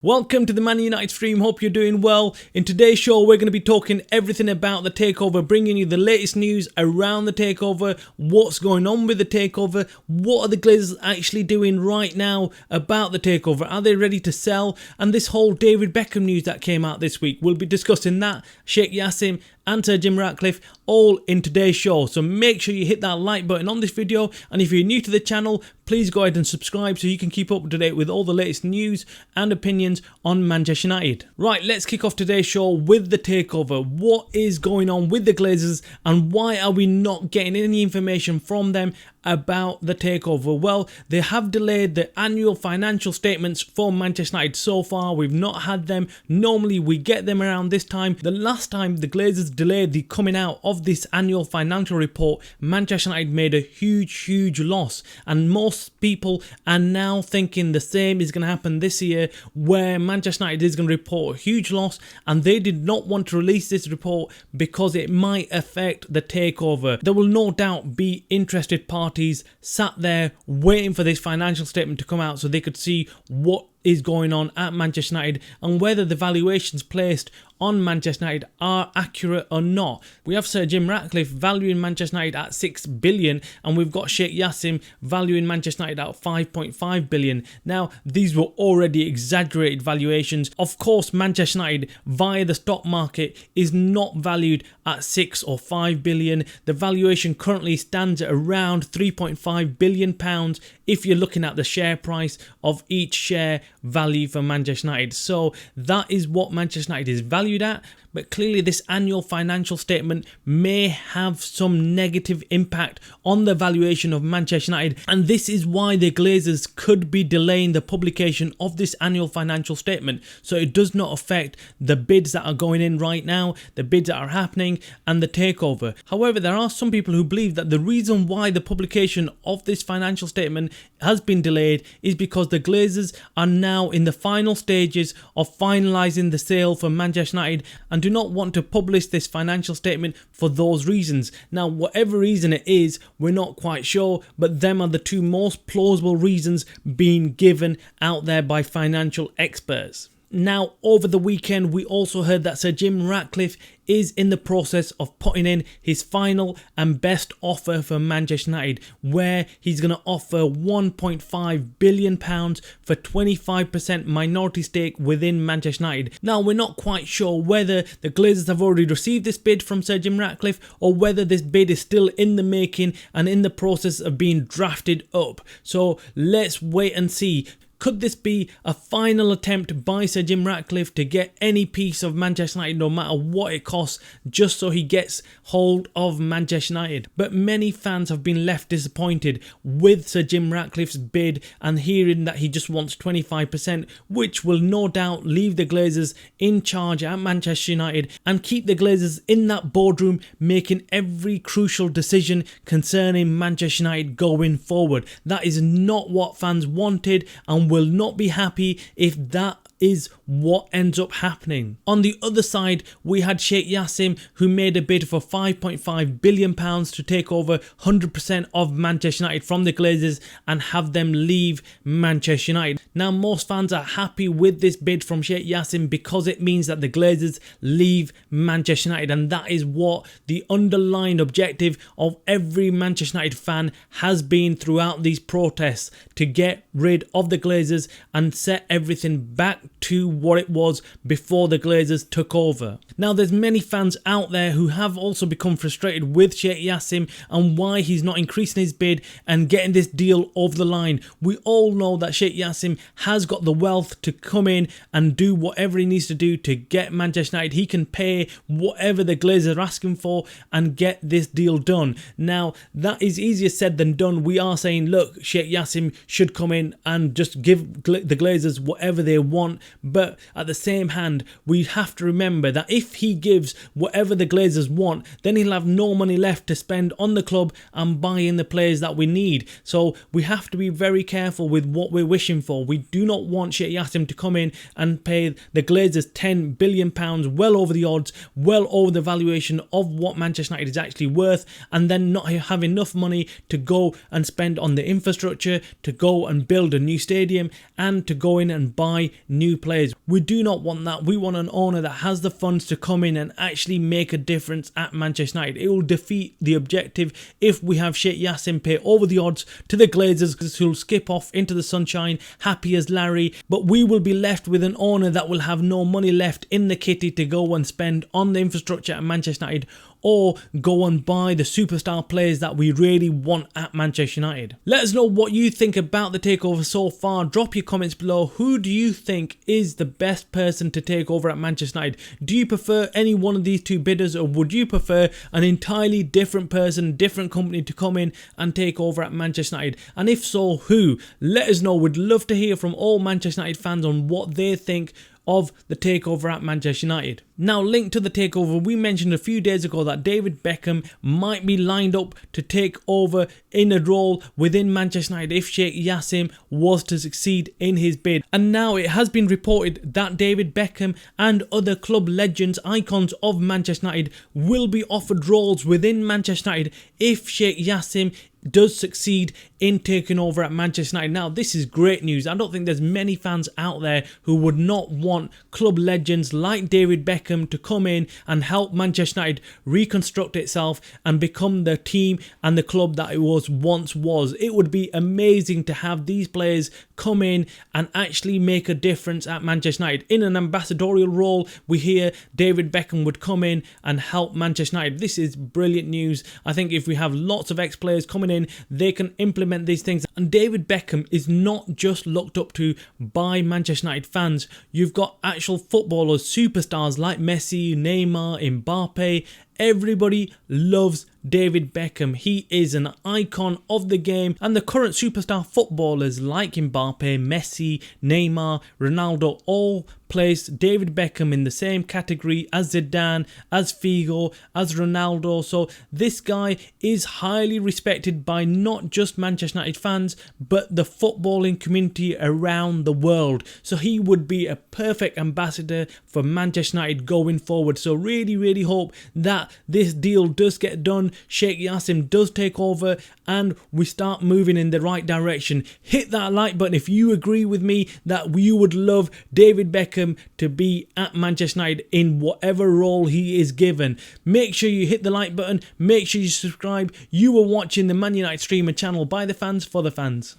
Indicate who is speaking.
Speaker 1: Welcome to the Man United stream, hope you're doing well. In today's show we're going to be talking everything about the takeover, bringing you the latest news around the takeover, what's going on with the takeover, what are the Glazers actually doing right now about the takeover, are they ready to sell, and this whole David Beckham news that came out this week. We'll be discussing that, Sheikh Jassim and Sir Jim Ratcliffes, all in today's show. So make sure you hit that like button on this video, and if you're new to the channel, please go ahead and subscribe so you can keep up to date with all the latest news and opinions on Manchester United. Right, let's kick off today's show with the takeover. What is going on with the Glazers and why are we not getting any information from them about the takeover? Well, they have delayed the annual financial statements for Manchester United so far. We've not had them. Normally we get them around this time. The last time the Glazers delayed the coming out of this annual financial report, Manchester United made a huge loss, and most people are now thinking the same is going to happen this year, where Manchester United is going to report a huge loss, and they did not want to release this report because it might affect the takeover. There will no doubt be interested parties sat there waiting for this financial statement to come out so they could see what is going on at Manchester United and whether the valuations placed on Manchester United are accurate or not. We have Sir Jim Ratcliffes valuing Manchester United at 6 billion, and we've got Sheikh Jassim valuing Manchester United at 5.5 billion. Now, these were already exaggerated valuations. Of course, Manchester United via the stock market is not valued at 6 or 5 billion. The valuation currently stands at around 3.5 billion pounds if you're looking at the share price of each share value for Manchester United. So that is what Manchester United is valued at, but clearly this annual financial statement may have some negative impact on the valuation of Manchester United, and this is why the Glazers could be delaying the publication of this annual financial statement, so it does not affect the bids that are going in right now, the bids that are happening, and the takeover. However, there are some people who believe that the reason why the publication of this financial statement has been delayed is because the Glazers are now in the final stages of finalising the sale for Manchester United and do not want to publish this financial statement for those reasons. Now, whatever reason it is, we're not quite sure, but them are the two most plausible reasons being given out there by financial experts. Now, over the weekend, we also heard that Sir Jim Ratcliffes is in the process of putting in his final and best offer for Manchester United, where he's going to offer £1.5 billion for 25% minority stake within Manchester United. Now, we're not quite sure whether the Glazers have already received this bid from Sir Jim Ratcliffes or whether this bid is still in the making and in the process of being drafted up. So let's wait and see. Could this be a final attempt by Sir Jim Ratcliffes to get any piece of Manchester United, no matter what it costs, just so he gets hold of Manchester United? But many fans have been left disappointed with Sir Jim Ratcliffe's bid and hearing that he just wants 25%, which will no doubt leave the Glazers in charge at Manchester United and keep the Glazers in that boardroom making every crucial decision concerning Manchester United going forward. That is not what fans wanted, and will not be happy if that is what ends up happening. On the other side, we had Sheikh Jassim, who made a bid for £5.5 billion to take over 100% of Manchester United from the Glazers and have them leave Manchester United. Now, most fans are happy with this bid from Sheikh Jassim because it means that the Glazers leave Manchester United, and that is what the underlying objective of every Manchester United fan has been throughout these protests, to get rid of the Glazers and set everything back to what it was before the Glazers took over. Now, there's many fans out there who have also become frustrated with Sheikh Jassim and why he's not increasing his bid and getting this deal over the line. We all know that Sheikh Jassim has got the wealth to come in and do whatever he needs to do to get Manchester United. He can pay whatever the Glazers are asking for and get this deal done. Now, that is easier said than done. We are saying, look, Sheikh Jassim should come in and just give the Glazers whatever they want, but at the same hand, we have to remember that if he gives whatever the Glazers want, then he'll have no money left to spend on the club and buy in the players that we need. So we have to be very careful with what we're wishing for. We do not want Sheikh Jassim to come in and pay the Glazers £10 billion, well over the odds, well over the valuation of what Manchester United is actually worth, and then not have enough money to go and spend on the infrastructure, to go and build a new stadium, and to go in and buy new new players. We do not want that. We want an owner that has the funds to come in and actually make a difference at Manchester United. It will defeat the objective if we have Sheikh Jassim pay over the odds to the Glazers, who'll skip off into the sunshine happy as Larry, but we will be left with an owner that will have no money left in the kitty to go and spend on the infrastructure at Manchester United, or go and buy the superstar players that we really want at Manchester United. Let us know what you think about the takeover so far. Drop your comments below. Who do you think is the best person to take over at Manchester United? Do you prefer any one of these two bidders, or would you prefer an entirely different person, different company to come in and take over at Manchester United? And if so, who? Let us know. We'd love to hear from all Manchester United fans on what they think of the takeover at Manchester United. Now, linked to the takeover, we mentioned a few days ago that David Beckham might be lined up to take over in a role within Manchester United if Sheikh Jassim was to succeed in his bid. And now it has been reported that David Beckham and other club legends, icons of Manchester United, will be offered roles within Manchester United if Sheikh Jassim does succeed in taking over at Manchester United. Now, this is great news. I don't think there's many fans out there who would not want club legends like David Beckham to come in and help Manchester United reconstruct itself and become the team and the club that it once was. It would be amazing to have these players come in and actually make a difference at Manchester United. In an ambassadorial role, we hear David Beckham would come in and help Manchester United. This is brilliant news. I think if we have lots of ex-players coming in, they can implement these things. And David Beckham is not just looked up to by Manchester United fans. You've got actual footballers, superstars like Messi, Neymar, Mbappe. Everybody loves David Beckham. He is an icon of the game, and the current superstar footballers like Mbappe, Messi, Neymar, Ronaldo all place David Beckham in the same category as Zidane, as Figo, as Ronaldo. So this guy is highly respected by not just Manchester United fans, but the footballing community around the world. So he would be a perfect ambassador for Manchester United going forward. So really hope that this deal does get done, Sheikh Jassim does take over, and we start moving in the right direction. Hit that like button if you agree with me that you would love David Beckham to be at Manchester United in whatever role he is given. Make sure you hit the like button, make sure you subscribe. You are watching the Man United Streamer channel by the fans for the fans.